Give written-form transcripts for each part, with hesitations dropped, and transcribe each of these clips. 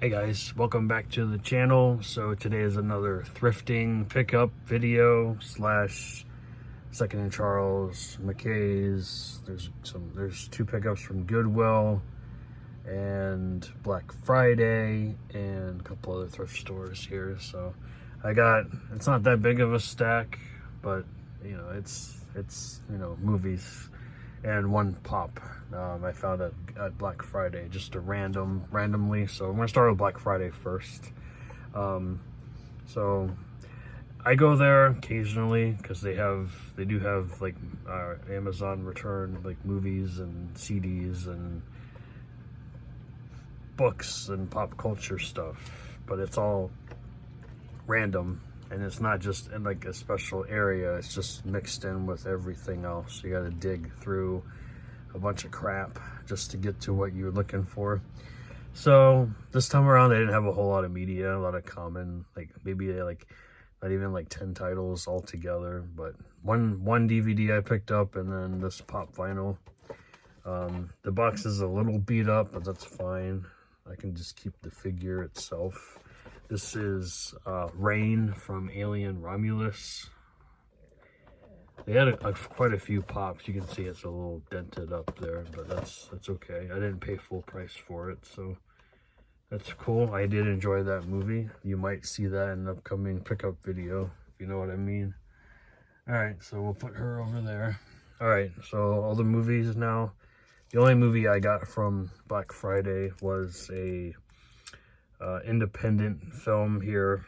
Hey guys, welcome back to the channel. So today is another thrifting pickup video slash Second and Charles, McKay's. There's two pickups from Goodwill and Black Friday and a couple other thrift stores here. So it's not that big of a stack, but it's movies and one pop I found at Black Friday, just randomly. So I'm gonna start with Black Friday first. So I go there occasionally because they do have like Amazon return like movies and CDs and books and pop culture stuff, but it's all random. And it's not just in like a special area, it's just mixed in with everything else. You gotta dig through a bunch of crap just to get to what you're looking for. So this time around, they didn't have a whole lot of media, a lot of common, like maybe like not even like 10 titles altogether, but one DVD I picked up, and then this pop vinyl. The box is a little beat up, but that's fine. I can just keep the figure itself. This is Rain from Alien Romulus. They had quite a few pops. You can see it's a little dented up there, but that's okay. I didn't pay full price for it, so that's cool. I did enjoy that movie. You might see that in an upcoming pickup video, if you know what I mean. All right, so we'll put her over there. All right, so all the movies now. The only movie I got from Black Friday was a independent film here.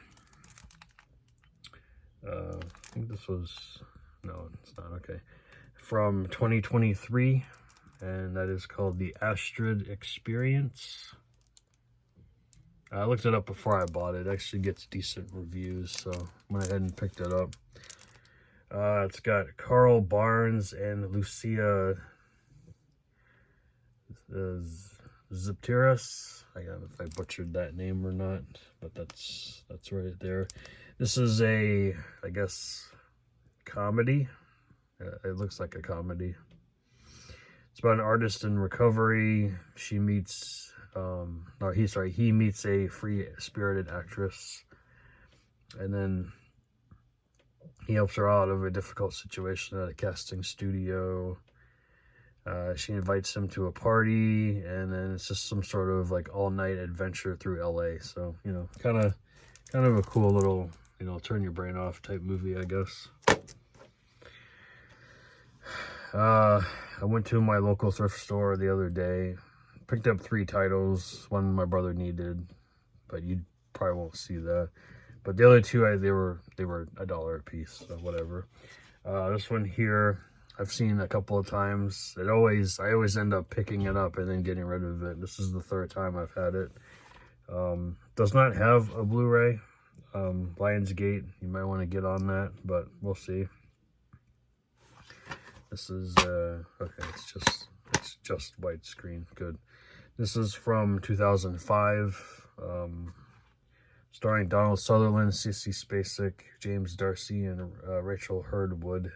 I think this was, no, it's not, okay. From 2023, and that is called The Astrid Experience. I looked it up before I bought it. It actually gets decent reviews, so I went ahead and picked it up. It's got Carl Barnes and Lucia Zipteris. I don't know if I butchered that name or not, but that's right there. This is a, I guess, comedy. It looks like a comedy. It's about an artist in recovery. She meets, he meets a free-spirited actress, and then he helps her out of a difficult situation at a casting studio. She invites him to a party, and then it's just some sort of like all-night adventure through LA. So, kind of a cool little, turn your brain off type movie, I guess. I went to my local thrift store the other day, picked up 3 titles. One my brother needed, but you probably won't see that. But the other 2, they were $1 a piece, so whatever. This one here, I've seen a couple of times. I always end up picking it up and then getting rid of it. This is the 3rd time I've had it. Does not have a Blu-ray. Lionsgate, you might want to get on that, but we'll see. This is okay, it's just widescreen. Good. This is from 2005, starring Donald Sutherland, Sissy Spacek, James Darcy, and Rachel Hurd-Wood.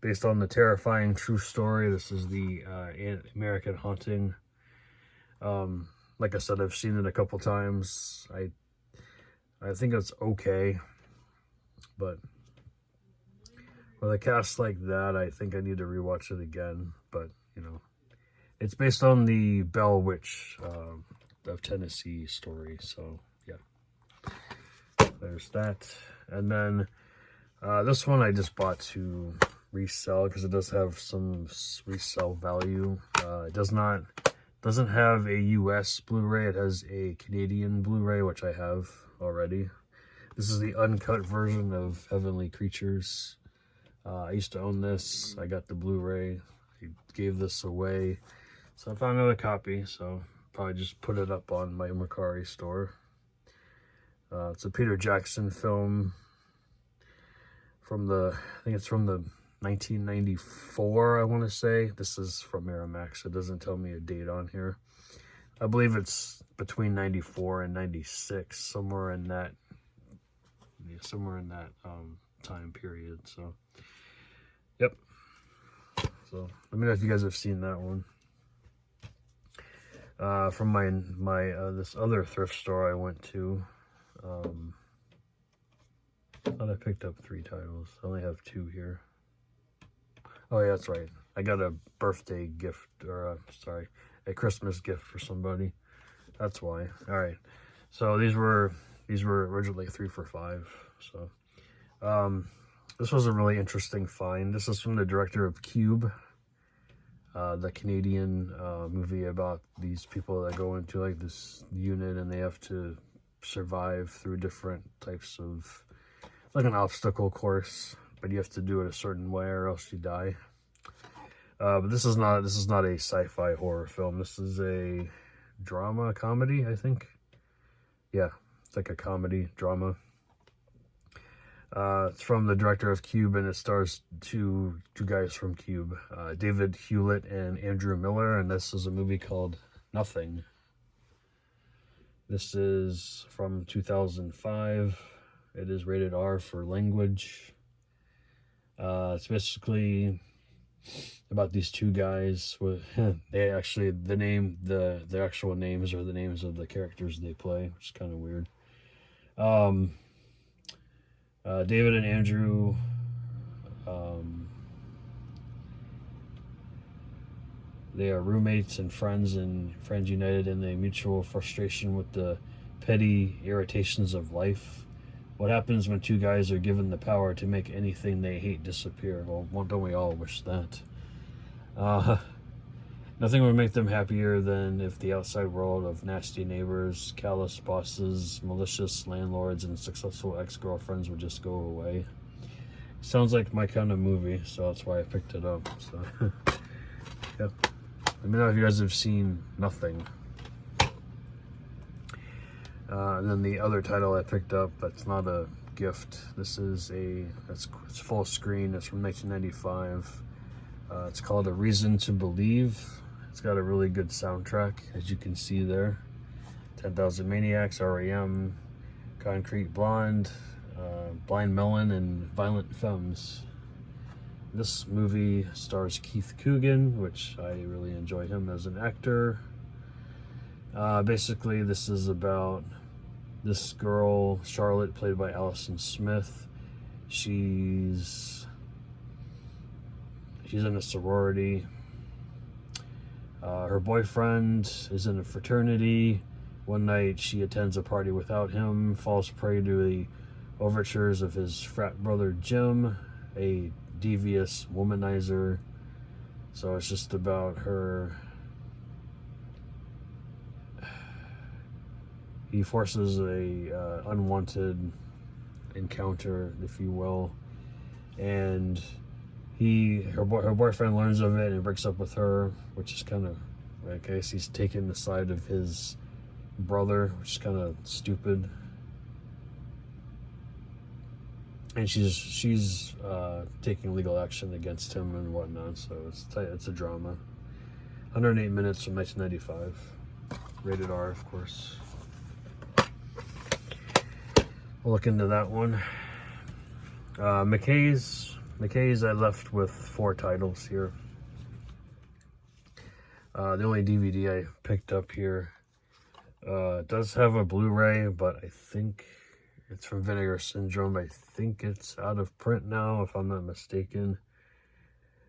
Based on the terrifying true story. This is the American Haunting. Like I said, I've seen it a couple times. I think it's okay, but with a cast like that, I think I need to rewatch it again. But it's based on the Bell Witch of Tennessee story. So yeah, there's that. And then this one I just bought to resell because it does have some resale value. It doesn't have a US Blu-ray. It has a Canadian Blu-ray, which I have already. This is the uncut version of Heavenly Creatures. I used to own this. I got the Blu-ray. I gave this away, so I found another copy. So probably just put it up on my Mercari store. It's a Peter Jackson film from I think it's from the 1994, I want to say. This is from Miramax. It doesn't tell me a date on here. I believe it's between 94 and 96, somewhere in that time period. So yep. So let me know if you guys have seen that one. from my this other thrift store I went to. I thought I picked up 3 titles. I only have 2 here. Oh yeah, that's right. I got a birthday gift, or sorry, a Christmas gift for somebody. That's why. All right. So these were originally 3 for $5. So this was a really interesting find. This is from the director of Cube, the Canadian movie about these people that go into like this unit and they have to survive through different types of, like an obstacle course, but you have to do it a certain way or else you die. But this is not a sci-fi horror film. This is a drama comedy, I think. Yeah, it's like a comedy drama. It's from the director of Cube, and it stars two guys from Cube, David Hewlett and Andrew Miller, and this is a movie called Nothing. This is from 2005. It is rated R for language. It's basically about these 2 guys with they actually the actual names are the names of the characters they play, which is kind of weird. David and Andrew, they are roommates and friends united in a mutual frustration with the petty irritations of life. What happens when 2 guys are given the power to make anything they hate disappear? Well, don't we all wish that? Nothing would make them happier than if the outside world of nasty neighbors, callous bosses, malicious landlords, and successful ex-girlfriends would just go away. Sounds like my kind of movie, so that's why I picked it up. So, yep. Let me know if you guys have seen Nothing. And then the other title I picked up, that's not a gift. This is it's full screen. It's from 1995. It's called A Reason to Believe. It's got a really good soundtrack, as you can see there. 10,000 Maniacs, R.E.M., Concrete Blonde, Blind Melon, and Violent Femmes. This movie stars Keith Coogan, which I really enjoy him as an actor. Basically, this is about this girl, Charlotte, played by Allison Smith. She's in a sorority. Her boyfriend is in a fraternity. One night she attends a party without him, falls prey to the overtures of his frat brother Jim, a devious womanizer. So it's just about her. He forces a unwanted encounter, if you will, and her boyfriend learns of it and breaks up with her, which is kind of, I guess he's taking the side of his brother, which is kind of stupid. And she's taking legal action against him and whatnot. So it's a drama. 108 minutes from 1995, rated R, of course. We'll look into that one. McKay's I left with 4 titles here. The only DVD I picked up here does have a Blu-ray, but I think it's from Vinegar Syndrome. I think it's out of print now, if I'm not mistaken.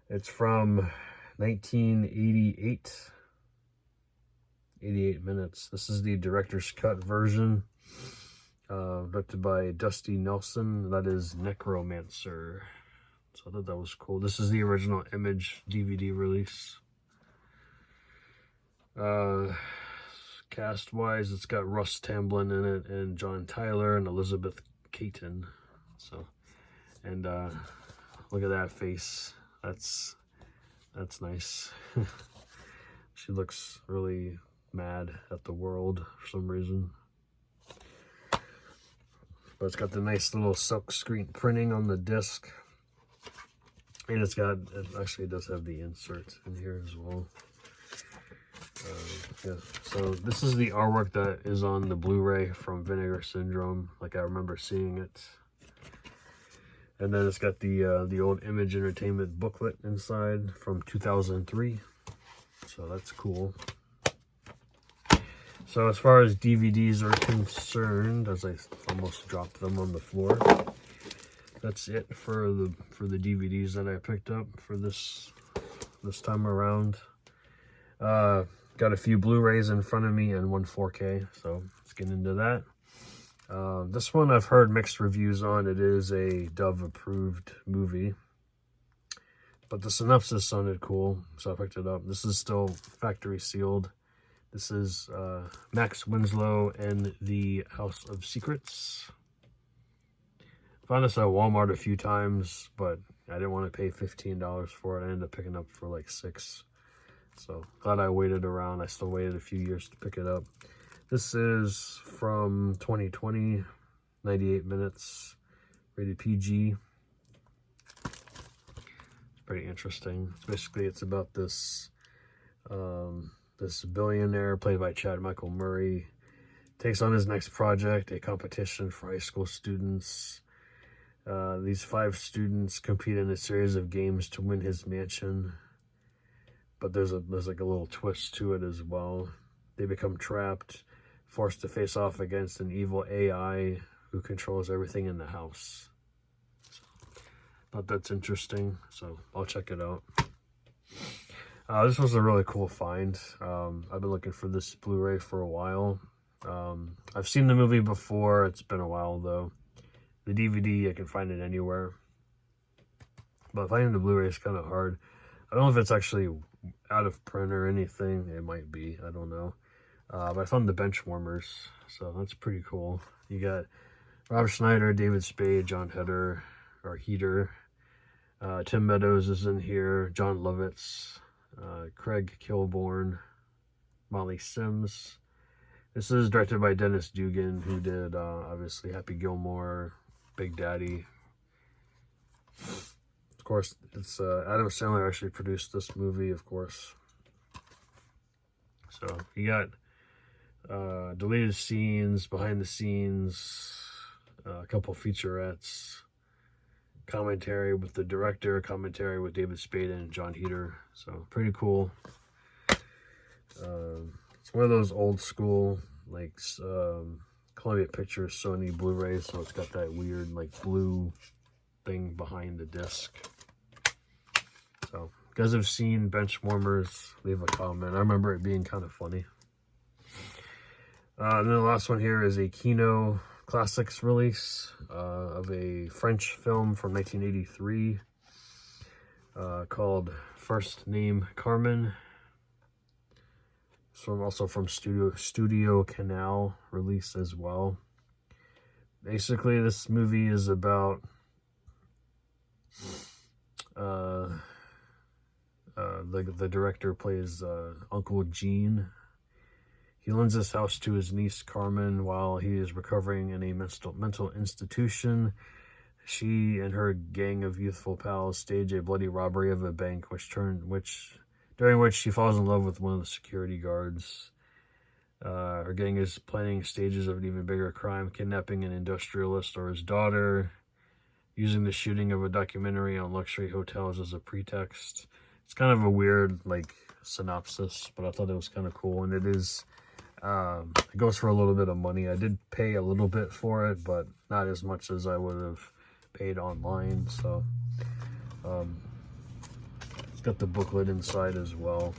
It's from 1988. 88 minutes. This is the director's cut version. Directed by Dusty Nelson. That is Necromancer. So I thought that was cool. This is the original Image DVD release. Cast-wise, it's got Russ Tamblyn in it, and John Tyler, and Elizabeth Caton. So, and look at that face. That's nice. She looks really mad at the world for some reason. But it's got the nice little silk screen printing on the disc. And it actually does have the insert in here as well. Yeah, so this is the artwork that is on the Blu-ray from Vinegar Syndrome. Like, I remember seeing it. And then it's got the old Image Entertainment booklet inside from 2003. So that's cool. So as far as DVDs are concerned, as I almost dropped them on the floor, that's it for the DVDs that I picked up for this time around. Got a few Blu-rays in front of me and one 4K, so let's get into that. This one I've heard mixed reviews on. It is a Dove-approved movie, but the synopsis sounded cool, so I picked it up. This is still factory sealed. This is Max Winslow and the House of Secrets. Found this at Walmart a few times, but I didn't want to pay $15 for it. I ended up picking up for like $6. So glad I waited around. I still waited a few years to pick it up. This is from 2020, 98 minutes, rated PG. It's pretty interesting. It's about this this billionaire played by Chad Michael Murray takes on his next project, a competition for high school students. These 5 students compete in a series of games to win his mansion, but there's like a little twist to it as well. They become trapped, forced to face off against an evil AI who controls everything in the house. So, thought that's interesting, so I'll check it out. This was a really cool find. I've been looking for this Blu-ray for a while. I've seen the movie before. It's been a while though. The DVD, I can find it anywhere, but finding the Blu-ray is kind of hard. I don't know if it's actually out of print or anything. It might be, I don't know. But I found the bench warmers, so that's pretty cool. You got Rob Schneider, David Spade, John Heder, Tim Meadows is in here, John Lovitz, Craig Kilborn, Molly Sims. This is directed by Dennis Dugan, who did obviously Happy Gilmore, Big Daddy. Of course, it's Adam Sandler actually produced this movie, of course. So you got deleted scenes, behind the scenes, a couple featurettes, commentary with the director, commentary with David Spade and John Heder. So pretty cool. It's one of those old school, like, Columbia Pictures Sony Blu-rays, so it's got that weird, like, blue thing behind the disc. So, if you guys have seen bench warmers, leave a comment. I remember it being kind of funny. And then the last one here is a Kino Classics release of a French film from 1983 called First Name Carmen. So also from Studio Canal release as well. Basically, this movie is about the director plays Uncle Gene. He lends his house to his niece Carmen while he is recovering in a mental institution. She and her gang of youthful pals stage a bloody robbery of a bank, during which she falls in love with one of the security guards. Her gang is planning stages of an even bigger crime, kidnapping an industrialist or his daughter, using the shooting of a documentary on luxury hotels as a pretext. It's kind of a weird, like, synopsis, but I thought it was kind of cool, and it is, it goes for a little bit of money. I did pay a little bit for it, but not as much as I would have paid online, so, it's got the booklet inside as well.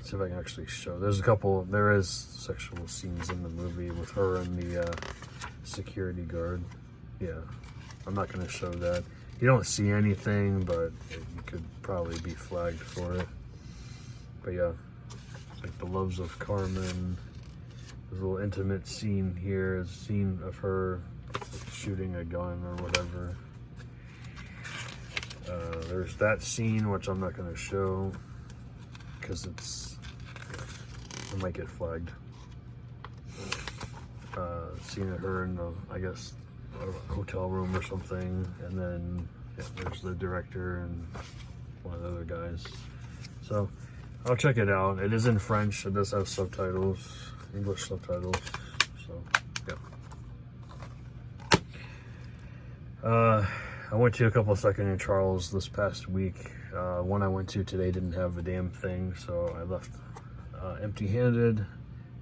See if I can actually show. There is sexual scenes in the movie with her and the security guard. Yeah, I'm not going to show that. You don't see anything, but you could probably be flagged for it. But yeah, it's like the loves of Carmen. There's a little intimate scene here. It's a scene of her shooting a gun or whatever. There's that scene, which I'm not going to show because it might get flagged. Scene of her in the, I guess, a hotel room or something, and then there's the director and one of the other guys. So I'll check it out. It is in French. It does have subtitles, English subtitles. So yeah. I went to a couple of Second and Charles this past week. One I went to today didn't have a damn thing, so I left empty-handed.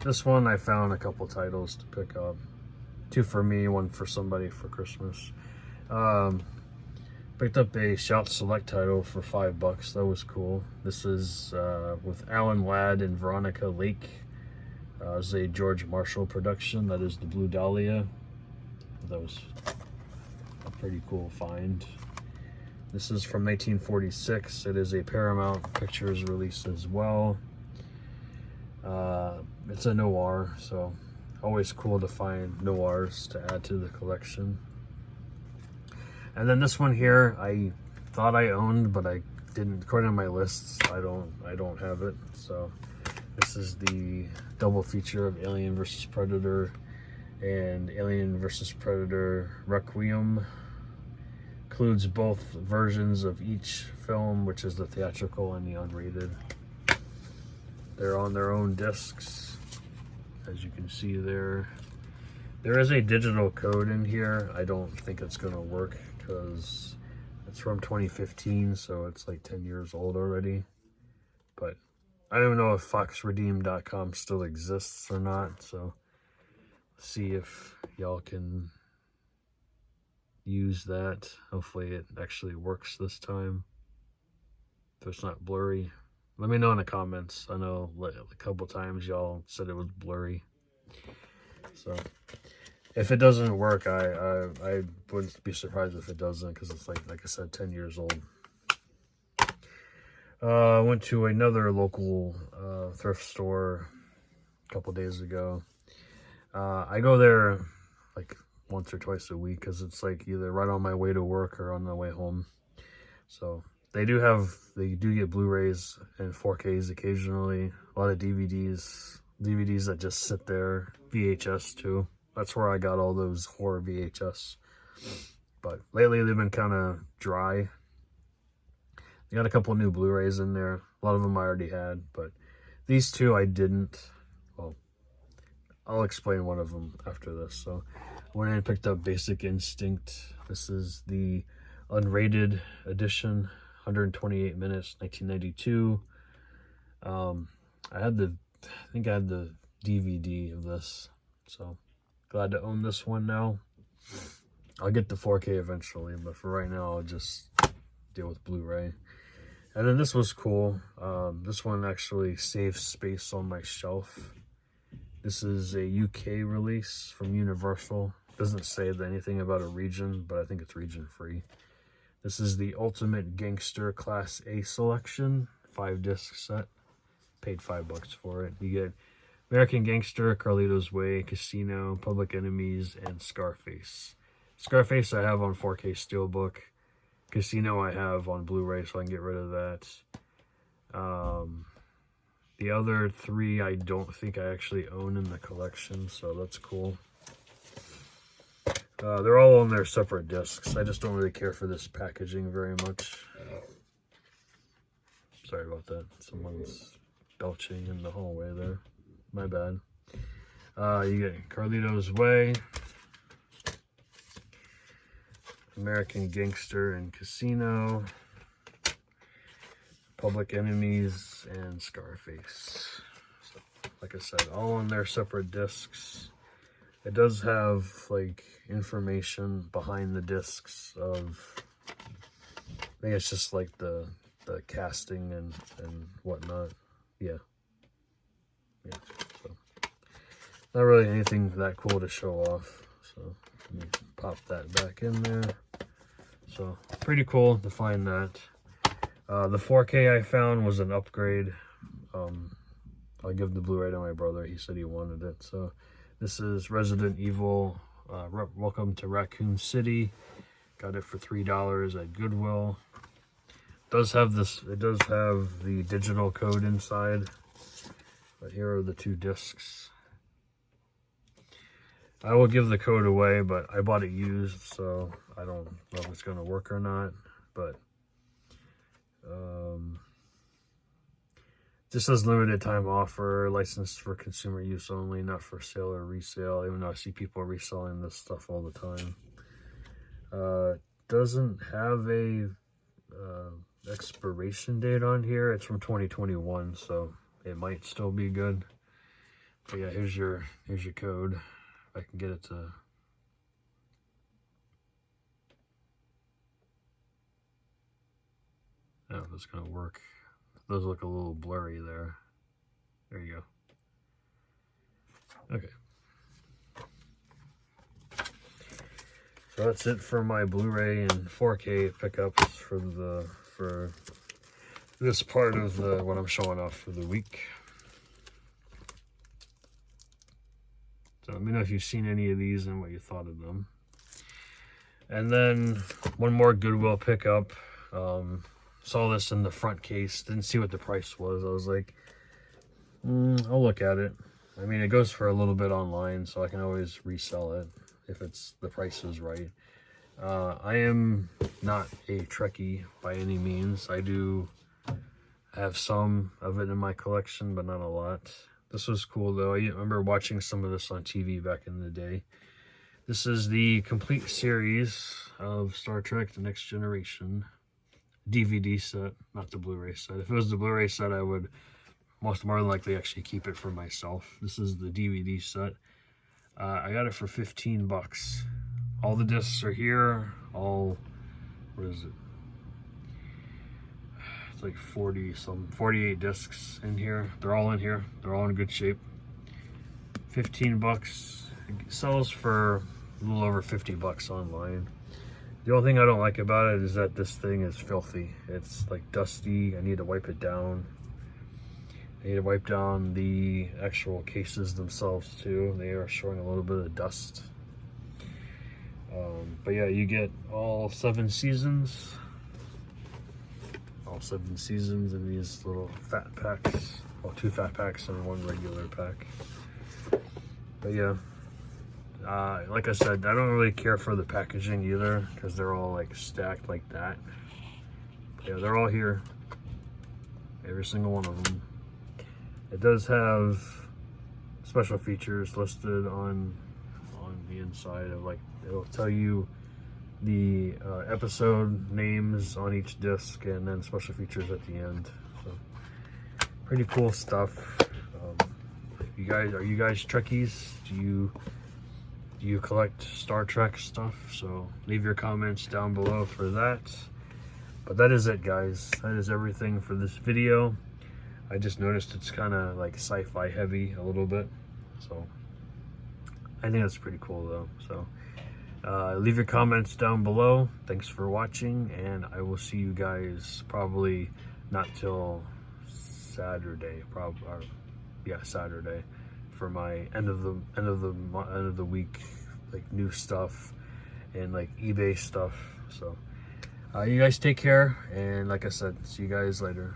This one I found a couple titles to pick up. 2 for me, 1 for somebody for Christmas. Picked up a Shout Select title for $5. That was cool. This is with Alan Ladd and Veronica Lake. It's a George Marshall production. That is the Blue Dahlia. That was a pretty cool find. This is from 1946. It is a Paramount Pictures release as well. It's a noir, so always cool to find noirs to add to the collection. And then this one here, I thought I owned, but I didn't. According to my lists, I don't have it. So this is the double feature of Alien vs. Predator and Alien vs. Predator Requiem. Includes both versions of each film, which is the theatrical and the unrated. They're on their own discs, as you can see there. There is a digital code in here. I don't think it's gonna work because it's from 2015, so it's like 10 years old already. But I don't know if foxredeem.com still exists or not, so let's see if y'all can use that. Hopefully it actually works this time, if it's not blurry. Let me know in the comments. I know a couple times y'all said it was blurry. So if it doesn't work, I wouldn't be surprised if it doesn't, because it's like I said, 10 years old. I went to another local thrift store a couple days ago. I go there like once or twice a week because it's like either right on my way to work or on my way home. So they do get Blu-rays and 4Ks occasionally. A lot of DVDs that just sit there. VHS too. That's where I got all those horror VHS. But lately they've been kind of dry. They got a couple new Blu-rays in there. A lot of them I already had, but these 2 I didn't. Well, I'll explain one of them after this. So I went in and picked up Basic Instinct. This is the unrated edition, 128 minutes, 1992. I think I had the DVD of this, so glad to own this one now. I'll get the 4K eventually, but for right now I'll just deal with Blu-ray. And then this was cool. This one actually saves space on my shelf. This is a UK release from Universal. Doesn't say anything about a region, but I think it's region free. This is the Ultimate Gangster Class A Selection, 5-disc set. Paid $5 for it. You get American Gangster, Carlito's Way, Casino, Public Enemies, and Scarface. Scarface I have on 4K Steelbook. Casino I have on Blu-ray, so I can get rid of that. The other 3 I don't think I actually own in the collection, so that's cool. They're all on their separate discs. I just don't really care for this packaging very much. Sorry about that. Someone's belching in the hallway there. My bad. You get Carlito's Way, American Gangster and Casino, Public Enemies, and Scarface. So, like I said, all on their separate discs. It does have like information behind the discs of, I think it's just like the casting and whatnot. Yeah. So not really anything that cool to show off. So let me pop that back in there. So pretty cool to find that. The 4K I found was an upgrade. I'll give the Blu-ray to my brother. He said he wanted it. So this is Resident Evil, Welcome to Raccoon City. Got it for $3 at Goodwill. It does have the digital code inside. But here are the 2 discs. I will give the code away, but I bought it used, so I don't know if it's going to work or not. But this says limited time offer, licensed for consumer use only, not for sale or resale, even though I see people reselling this stuff all the time. doesn't have a expiration date on here. It's from 2021, so it might still be good. But yeah, here's your code. If I can get it to. I don't know if it's gonna work. Those look a little blurry there. There you go. Okay. So that's it for my Blu-ray and 4K pickups for this part of what I'm showing off for the week. So let me know if you've seen any of these and what you thought of them. And then one more Goodwill pickup. Saw this in the front case. Didn't see what the price was. I was like, I'll look at it. I mean, it goes for a little bit online, so I can always resell it if the price is right. I am not a Trekkie by any means. I do have some of it in my collection, but not a lot. This was cool though. I remember watching some of this on TV back in the day. This is the complete series of Star Trek: The Next Generation DVD set, not the Blu-ray set. If it was the Blu-ray set, I would more than likely actually keep it for myself. This is the DVD set. I got it for 15 bucks. All the discs are here. What is it? It's like 48 discs in here. They're all in here. They're all in good shape. 15 bucks. It sells for a little over 50 bucks online. The only thing I don't like about it is that this thing is filthy. It's like dusty. I need to wipe it down. I need to wipe down the actual cases themselves too. They are showing a little bit of dust. But yeah, you get all 7 seasons. All 7 seasons in these little fat packs. Well, 2 fat packs and 1 regular pack. But yeah, like I said, I don't really care for the packaging either, because they're all like stacked like that. But yeah, they're all here. Every single one of them. It does have special features listed on the inside of, like, it'll tell you the episode names on each disc and then special features at the end. So pretty cool stuff. Are you guys Trekkies? Do you collect Star Trek stuff? So leave your comments down below for that. But that is it, guys. That is everything for this video. I just noticed it's kind of like sci-fi heavy a little bit, so I think that's pretty cool though. So leave your comments down below. Thanks for watching, and I will see you guys probably not till Saturday, Saturday, for my end of the week, like new stuff and like eBay stuff. So you guys take care, and like I said, see you guys later.